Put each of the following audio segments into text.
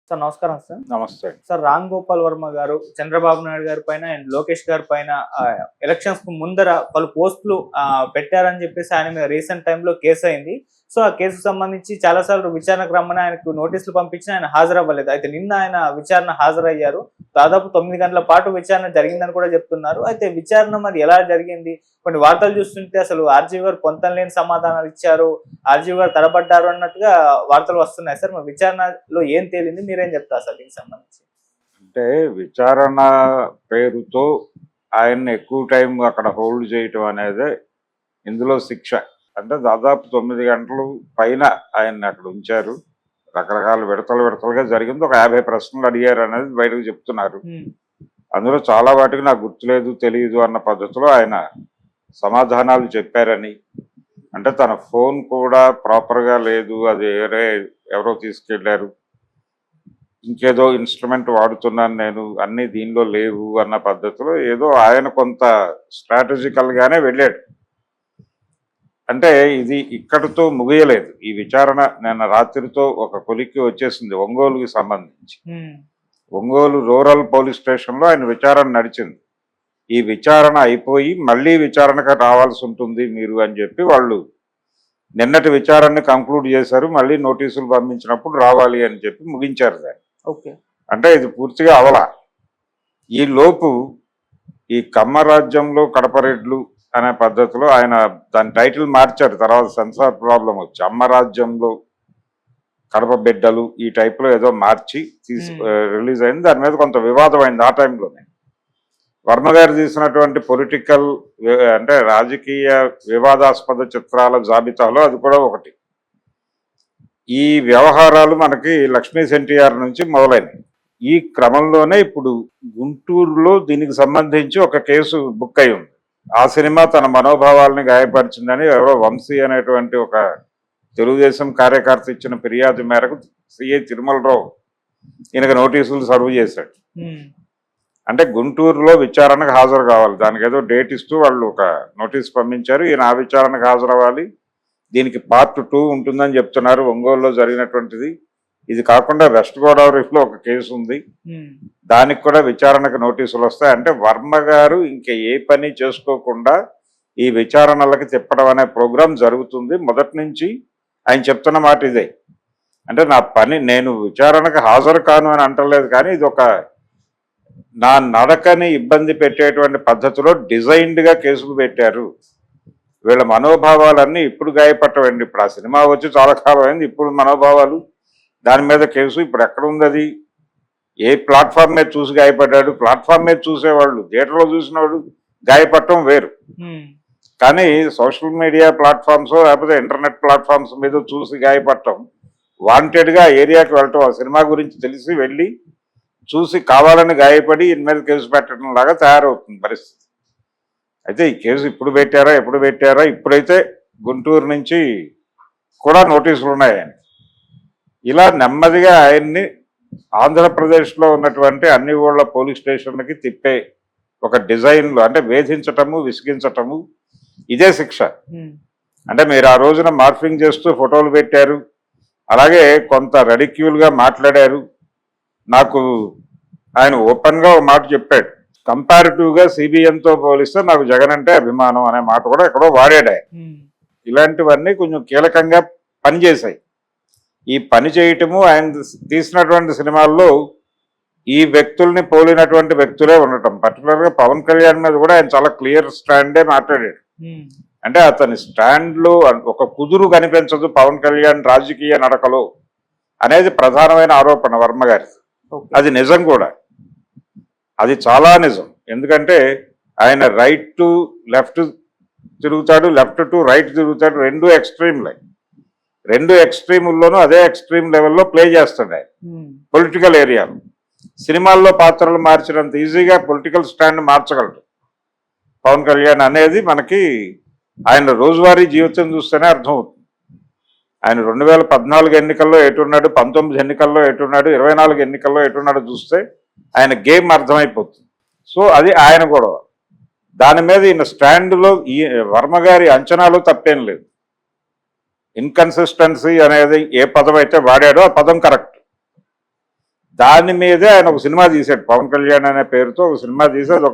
Sir నమస్కారం sir. నమస్తే. Sir Ram Gopal Varma గారు చంద్రబాబు నాయుడు గారి పైన అండ్ లోకేష్ గారి పైన ఎలక్షన్స్ కు ముందర పలు పోస్టులు పెట్టారని చెప్పేసి ఆయన మీద రీసెంట్ టైంలో కేసు అయింది. సో ఆ కేసుకు సంబంధించి చాలా సార్లు విచారణకు రమ్మని ఆయనకు నోటీసులు పంపించిన ఆయన హాజరవ్వలేదు. అయితే నిన్న ఆయన విచారణ హాజరయ్యారు. దాదాపు 9 గంటల పాటు విచారణ జరిగిందని కూడా చెప్తున్నారు. అయితే విచారణ మరి ఎలా జరిగింది? కొన్ని వార్తలు చూస్తుంటే అసలు ఆర్జీవి గారు పొంతం లేని సమాధానాలు ఇచ్చారు, ఆర్జీవి గారు తడబడ్డారు అన్నట్టుగా వార్తలు వస్తున్నాయి సార్. మరి విచారణలో ఏం తేలింది, మీరేం చెప్తారు సార్ దీనికి సంబంధించి? అంటే విచారణ పేరుతో ఆయన్ని ఎక్కువ టైం అక్కడ హోల్డ్ చేయటం అనేది ఇందులో శిక్ష. అంటే దాదాపు 9 గంటలు పైన ఆయన్ని అక్కడ ఉంచారు. రకరకాల విడతలుగా జరిగింది. ఒక 50 ప్రశ్నలు అడిగారు అనేది బయటకు చెప్తున్నారు. అందులో చాలా వాటికి నాకు గుర్తులేదు, తెలియదు అన్న పద్ధతిలో ఆయన సమాధానాలు చెప్పారని, అంటే తన ఫోన్ కూడా ప్రాపర్గా లేదు, అది ఎవరో తీసుకెళ్లారు, ఇంకేదో ఇన్స్ట్రుమెంట్ వాడుతున్నాను నేను, అన్ని దీనిలో లేవు అన్న పద్ధతిలో ఏదో ఆయన కొంత స్ట్రాటజికల్ గానే వెళ్ళాడు. అంటే ఇది ఇక్కడితో ముగియలేదు. ఈ విచారణ నిన్న రాత్రితో ఒక కొలిక్కి వచ్చేసింది ఒంగోలుకి సంబంధించి. ఒంగోలు రూరల్ పోలీస్ స్టేషన్లో ఆయన విచారణ నడిచింది. ఈ విచారణ అయిపోయి మళ్ళీ విచారణకు రావాల్సి ఉంటుంది మీరు అని చెప్పి వాళ్ళు నిన్నటి విచారణని కంక్లూడ్ చేశారు. మళ్ళీ నోటీసులు పంపించినప్పుడు రావాలి అని చెప్పి ముగించారు దాన్ని. అంటే ఇది పూర్తిగా అవలా. ఈ లోపు ఈ కమ్మరాజ్యంలో కడపరెడ్లు అనే పద్ధతిలో ఆయన దాని టైటిల్ మార్చారు. తర్వాత సెన్సార్ ప్రాబ్లం వచ్చి అమ్మరాజ్యంలో కడప బిడ్డలు ఈ టైప్లో ఏదో మార్చి రిలీజ్ అయింది. దాని మీద కొంత వివాదం అయింది ఆ టైంలోనే. వర్మ గారు తీసినటువంటి పొలిటికల్ అంటే రాజకీయ వివాదాస్పద చిత్రాల జాబితాలో అది కూడా ఒకటి. ఈ వ్యవహారాలు మనకి లక్ష్మీ ఎన్టీఆర్ నుంచి మొదలైనవి. ఈ క్రమంలోనే ఇప్పుడు గుంటూరులో దీనికి సంబంధించి ఒక కేసు బుక్ అయి ఉంది. ఆ సినిమా తన మనోభావాలని గాయపరిచిందని ఎవరో వంశీ అనేటువంటి ఒక తెలుగుదేశం కార్యకర్త ఇచ్చిన ఫిర్యాదు మేరకు సిఐ తిరుమలరావు ఈయనకు నోటీసులు సర్వ్ చేశాడు. అంటే గుంటూరులో విచారణకు హాజరు కావాలి, దానికి ఏదో డేట్ ఇస్తూ వాళ్ళు ఒక నోటీస్ పంపించారు. ఈయన ఆ విచారణకు హాజరవ్వాలి. దీనికి పార్ట్ 2 ఉంటుందని చెప్తున్నారు. ఒంగోలులో జరిగినటువంటిది ఇది కాకుండా వెస్ట్ గోదావరిలో ఒక కేసు ఉంది, దానికి కూడా విచారణకు నోటీసులు వస్తాయి. అంటే వర్మ గారు ఇంకా ఏ పని చేసుకోకుండా ఈ విచారణలకు తిప్పడం అనే ప్రోగ్రాం జరుగుతుంది. మొదటి నుంచి ఆయన చెప్తున్న మాట ఇదే. అంటే నా పని, నేను విచారణకు హాజరు కాను అని అంటలేదు, కానీ ఇది ఒక నా నడకని ఇబ్బంది పెట్టేటువంటి పద్ధతిలో డిజైన్డ్గా కేసులు పెట్టారు. వీళ్ళ మనోభావాలన్నీ ఇప్పుడు గాయపట్టవండి. ఇప్పుడు ఆ సినిమా వచ్చి చాలా కాలం అయింది. ఇప్పుడు మనోభావాలు దాని మీద కేసు ఇప్పుడు ఎక్కడ ఉంది? అది ఏ ప్లాట్ఫామ్ మీద చూసి గాయపడ్డాడు? ప్లాట్ఫామ్ మీద చూసేవాళ్ళు, థియేటర్లో చూసినవాడు గాయపడటం వేరు. కానీ సోషల్ మీడియా ప్లాట్ఫామ్స్ లేకపోతే ఇంటర్నెట్ ప్లాట్ఫామ్స్ మీద చూసి గాయపడటం, వాంటెడ్గా ఏరియాకి వెళ్ళటం, ఆ సినిమా గురించి తెలిసి వెళ్ళి చూసి కావాలని గాయపడి ఇన్ మీద కేసు పెట్టడం లాగా తయారవుతుంది పరిస్థితి. అయితే ఈ కేసు ఇప్పుడు పెట్టారా? ఇప్పుడైతే గుంటూరు నుంచి కూడా నోటీసులు ఉన్నాయి. ఇలా నెమ్మదిగా ఆయన్ని ఆంధ్రప్రదేశ్లో ఉన్నటువంటి అన్ని ఊళ్ళ పోలీస్ స్టేషన్లకి తిప్పే ఒక డిజైన్లో, అంటే వేధించటము, విసిగించటము, ఇదే శిక్ష. అంటే మీరు ఆ రోజున మార్ఫింగ్ చేస్తూ ఫోటోలు పెట్టారు, అలాగే కొంత రెడిక్యూల్గా మాట్లాడారు. నాకు ఆయన ఓపెన్గా ఒక మాట చెప్పాడు, కంపారిటివ్గా సిబిఎన్తో పోలిస్తే నాకు జగన్ అంటే అభిమానం అనే మాట కూడా ఎక్కడో వాడాడు ఆయన. ఇలాంటివన్నీ కొంచెం కీలకంగా పనిచేశాయి. ఈ పని చేయటము, ఆయన తీసినటువంటి సినిమాల్లో ఈ వ్యక్తుల్ని పోలినటువంటి వ్యక్తులే ఉండటం, పర్టికులర్గా పవన్ కళ్యాణ్ మీద కూడా ఆయన చాలా క్లియర్ స్టాండే మాట్లాడాడు. అంటే అతని స్టాండ్లో ఒక కుదురు కనిపించదు పవన్ కళ్యాణ్ రాజకీయ నడకలో అనేది ప్రధానమైన ఆరోపణ వర్మ గారి. అది నిజం కూడా, అది చాలా నిజం. ఎందుకంటే ఆయన రైట్ టు లెఫ్ట్ తిరుగుతాడు, లెఫ్ట్ టు రైట్ తిరుగుతాడు. రెండు ఎక్స్ట్రీముల్లోనూ అదే ఎక్స్ట్రీమ్ లెవెల్లో ప్లే చేస్తాడు ఆయన పొలిటికల్ ఏరియాలో. సినిమాల్లో పాత్రలు మార్చినంత ఈజీగా పొలిటికల్ స్టాండ్ మార్చగలడు పవన్ కళ్యాణ్ అనేది మనకి ఆయన రోజువారీ జీవితం చూస్తేనే అర్థమవుతుంది. ఆయన 2014 ఎన్నికల్లో ఎటున్నాడు, 19 ఎన్నికల్లో ఎటున్నాడు, 24 ఎన్నికల్లో ఎటున్నాడు చూస్తే ఆయన గేమ్ అర్థమైపోతుంది. సో అది ఆయన గొడవ. దాని మీద ఈయన స్టాండ్లో ఈ వర్మ గారి అంచనాలు తప్పేం లేదు. ఇన్కన్సిస్టెన్సీ అనేది ఏ పదం అయితే వాడాడో ఆ పదం కరెక్ట్. దాని మీదే ఆయన ఒక సినిమా తీశాడు, పవన్ కళ్యాణ్ అనే పేరుతో ఒక సినిమా తీసి అది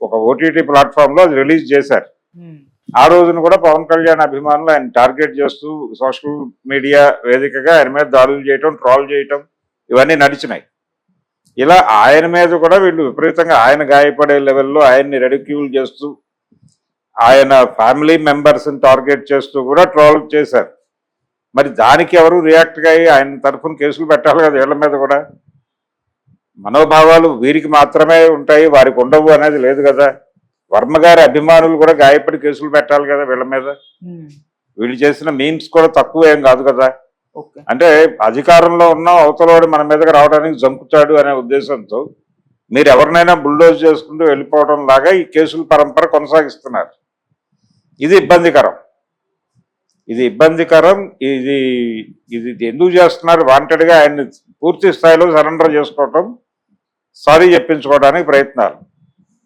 ఒక ఓటీటీ ప్లాట్ఫామ్ లో అది రిలీజ్ చేశారు. ఆ రోజున కూడా పవన్ కళ్యాణ్ అభిమానులు ఆయన టార్గెట్ చేస్తూ సోషల్ మీడియా వేదికగా ఆయన మీద దాడులు చేయటం, ట్రోల్ చేయటం ఇవన్నీ నడిచినాయి. ఇలా ఆయన మీద కూడా వీళ్ళు విపరీతంగా ఆయన గాయపడే లెవెల్లో ఆయన్ని రెడిక్యూల్ చేస్తూ ఆయన ఫ్యామిలీ మెంబర్స్ని టార్గెట్ చేస్తూ కూడా ట్రోల్ చేశారు. మరి దానికి ఎవరు రియాక్ట్గా అయ్యి ఆయన తరఫున కేసులు పెట్టాలి కదా. వీళ్ళ మీద కూడా మనోభావాలు వీరికి మాత్రమే ఉంటాయి, వారికి ఉండవు అనేది లేదు కదా. వర్మ గారి అభిమానులు కూడా గాయపడి కేసులు పెట్టాలి కదా వీళ్ళ మీద. వీళ్ళు చేసిన మీమ్స్ కూడా తక్కువ ఏం కాదు కదా. అంటే అధికారంలో ఉన్న అవతలవాడు మన మీదకి రావడానికి జంకుతాడు అనే ఉద్దేశంతో మీరు ఎవరినైనా బుల్డోజ్ చేసుకుంటూ వెళ్ళిపోవడం లాగా ఈ కేసుల పరంపర కొనసాగిస్తున్నారు. ఇది ఇబ్బందికరం. ఇది ఎందుకు చేస్తున్నారు? వాంటెడ్గా ఆయన్ని పూర్తి స్థాయిలో సరెండర్ చేసుకోవటం, సారీ చెప్పించుకోవడానికి ప్రయత్నాలు.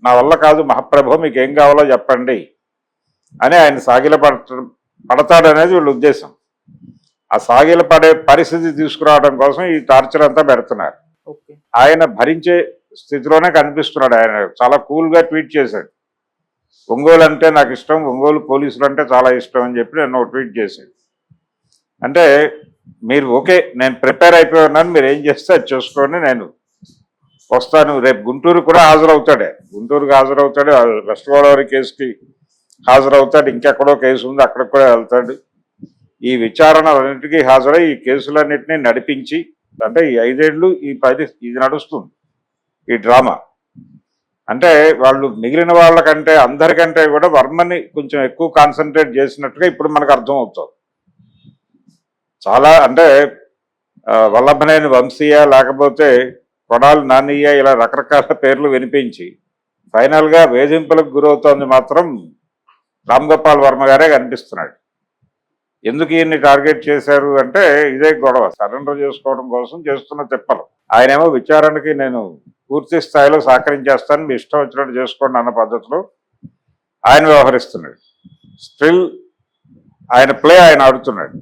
నా వల్ల కాదు మహాప్రభు, మీకు ఏం కావాలో చెప్పండి అని ఆయన సాగిల పడతాడనేది వీళ్ళ ఉద్దేశం. ఆ సాగిల పడే పరిస్థితి తీసుకురావడం కోసం ఈ టార్చర్ అంతా పెడుతున్నారు. ఆయన భరించే స్థితిలోనే కనిపిస్తున్నాడు. ఆయన చాలా కూల్గా ట్వీట్ చేశాడు, ఒంగోలు అంటే నాకు ఇష్టం, ఒంగోలు పోలీసులు అంటే చాలా ఇష్టం అని చెప్పి నేను ట్వీట్ చేశాడు. అంటే మీరు ఓకే, నేను ప్రిపేర్ అయిపోయి ఉన్నాను, మీరు ఏం చేస్తే అది చూసుకోండి, నేను వస్తాను. రేపు గుంటూరు కూడా హాజరవుతాడే, గుంటూరుకి హాజరవుతాడు, వెస్ట్ గోదావరి కేసుకి హాజరవుతాడు, ఇంకెక్కడో కేసు ఉంది అక్కడికి కూడా వెళ్తాడు. ఈ విచారణలన్నింటికీ హాజరై ఈ కేసులన్నింటినీ నడిపించి, అంటే ఈ 5 ఏళ్ళు ఇది నడుస్తుంది ఈ డ్రామా. అంటే వాళ్ళు మిగిలిన వాళ్ళకంటే అందరికంటే కూడా వర్మని కొంచెం ఎక్కువ కాన్సన్ట్రేట్ చేసినట్టుగా ఇప్పుడు మనకు అర్థం అవుతుంది. చాలా అంటే వల్లభనేని వంశీయ లేకపోతే కొడాలి నాన్నయ్య ఇలా రకరకాల పేర్లు వినిపించి ఫైనల్గా వేధింపులకు గురవుతోంది మాత్రం రామ్ గోపాల్ వర్మ గారే కనిపిస్తున్నాడు. ఎందుకు ఈయన్ని టార్గెట్ చేశారు అంటే ఇదే గొడవ, సరెండర్ చేసుకోవడం కోసం చేస్తున్న తిప్పలు. ఆయనేమో విచారణకి నేను పూర్తి స్థాయిలో సహకరించేస్తాను, మీ ఇష్టం వచ్చినట్టు చేసుకోండి అన్న పద్ధతిలో ఆయన వ్యవహరిస్తున్నాడు. స్టిల్ ఆయన ప్లే ఆయన ఆడుతున్నాడు.